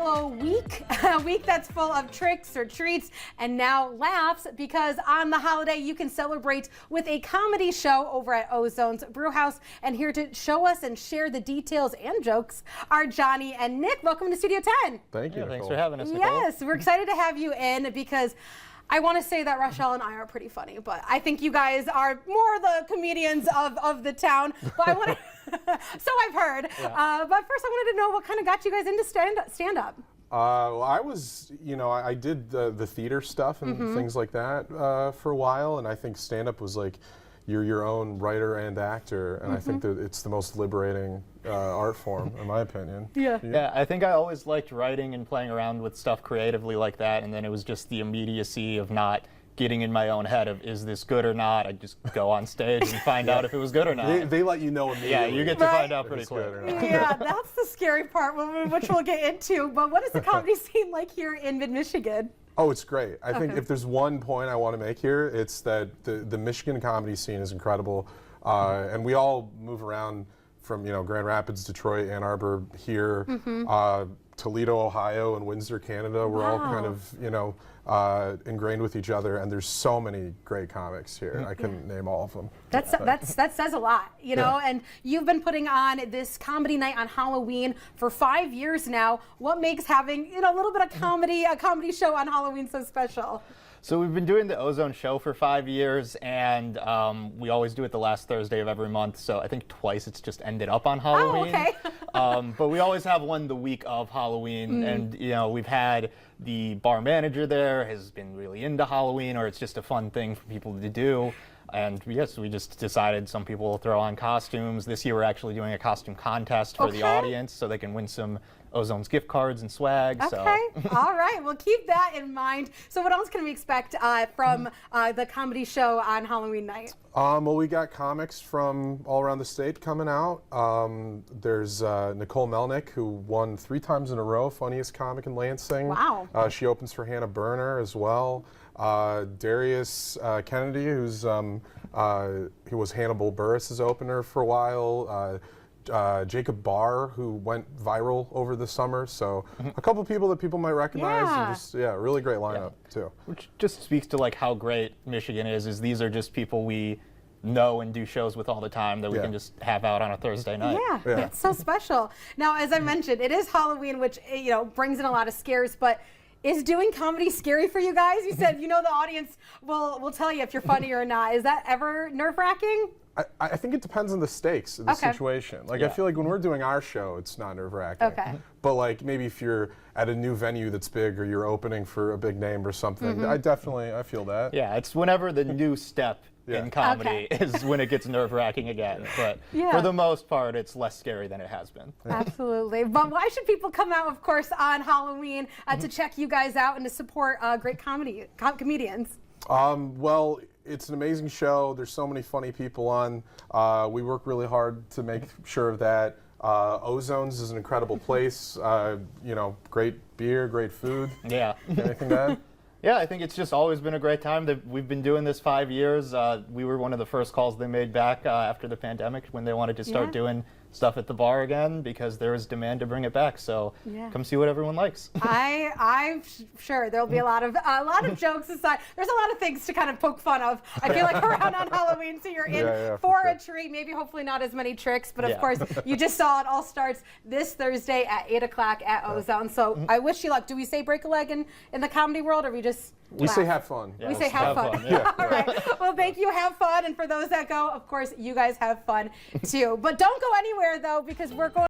Hollow Week, a week that's full of tricks or treats and now laughs, because on the holiday you can celebrate with a comedy show over at Ozone's Brew House. And here to show us and share the details and jokes are Johnny and Nick. Welcome to Studio 10. Thank you. Yeah, thanks for having us, Nicole. Yes, we're excited to have you in because I want to say that Rochelle and I are pretty funny, but I think you guys are more the comedians of the town. But I want to, so I've heard. Yeah. But first I wanted to know what kind of got you guys into stand-up. Well, I was, I did the theater stuff and things like that for a while, and I think stand-up was like, you're your own writer and actor, and I think that it's the most liberating art form, in my opinion. Yeah, I think I always liked writing and playing around with stuff creatively like that, and then it was just the immediacy of not getting in my own head of, is this good or not? I'd just go on stage and find out if it was good or not. They let you know immediately. Yeah, you get to find out pretty quick. Yeah, that's the scary part, which we'll get into. But what is the comedy scene like here in mid-Michigan? Oh, it's great. I think if there's one point I want to make here, it's that the Michigan comedy scene is incredible. And we all move around from, Grand Rapids, Detroit, Ann Arbor, here, Toledo, Ohio, and Windsor, Canada. We're all kind of, ingrained with each other, and there's so many great comics here. I couldn't name all of them. That says a lot, and you've been putting on this comedy night on Halloween for 5 years now. What makes having, a little bit of comedy, a comedy show on Halloween so special? So we've been doing the Ozone show for 5 years, and we always do it the last Thursday of every month. So I think twice it's just ended up on Halloween. Oh, okay. But we always have one the week of Halloween, and we've had the bar manager there has been really into Halloween, or it's just a fun thing for people to do. And yes, we just decided some people will throw on costumes. This year we're actually doing a costume contest for the audience so they can win some Ozone's gift cards and swag. Okay, all right, well keep that in mind. So what else can we expect from the comedy show on Halloween night? Well, we got comics from all around the state coming out. There's Nicole Melnick, who won 3 times in a row, funniest comic in Lansing. Wow. She opens for Hannah Berner as well. Darius Kennedy, he was Hannibal Buress's opener for a while. Jacob Barr, who went viral over the summer, so a couple people that people might recognize, and just really great lineup too. Which just speaks to like how great Michigan is these are just people we know and do shows with all the time that we can just have out on a Thursday night. Yeah, it's so special. Now, as I mentioned, it is Halloween, which brings in a lot of scares, but is doing comedy scary for you guys? You said, the audience will tell you if you're funny or not. Is that ever nerve-wracking? I think it depends on the stakes of the situation. Like, I feel like when we're doing our show, it's not nerve-wracking. Okay. But like maybe if you're at a new venue that's big, or you're opening for a big name or something, I feel that. Yeah, it's whenever the new step in comedy is when it gets nerve-wracking again. But for the most part, it's less scary than it has been. Absolutely. But why should people come out, of course, on Halloween to check you guys out and to support great comedians? Well, it's an amazing show. There's so many funny people on. We work really hard to make sure of that. Ozone's is an incredible place. Great beer, great food. Yeah. Anything to add? Yeah, I think it's just always been a great time. We've been doing this 5 years. We were one of the first calls they made back after the pandemic when they wanted to start doing stuff at the bar again, because there was demand to bring it back. So come see what everyone likes. I'm sure there'll be a lot of jokes aside. There's a lot of things to kind of poke fun of. I feel like around on Halloween, so you're in for a treat. Maybe hopefully not as many tricks, but of course you just saw it all starts this Thursday at 8 o'clock at Ozone. So I wish you luck. Do we say break a leg in the comedy world, or we just We say have fun. We say have fun. All right. Well, thank you. Have fun. And for those that go, of course, you guys have fun too. But don't go anywhere, though, because we're going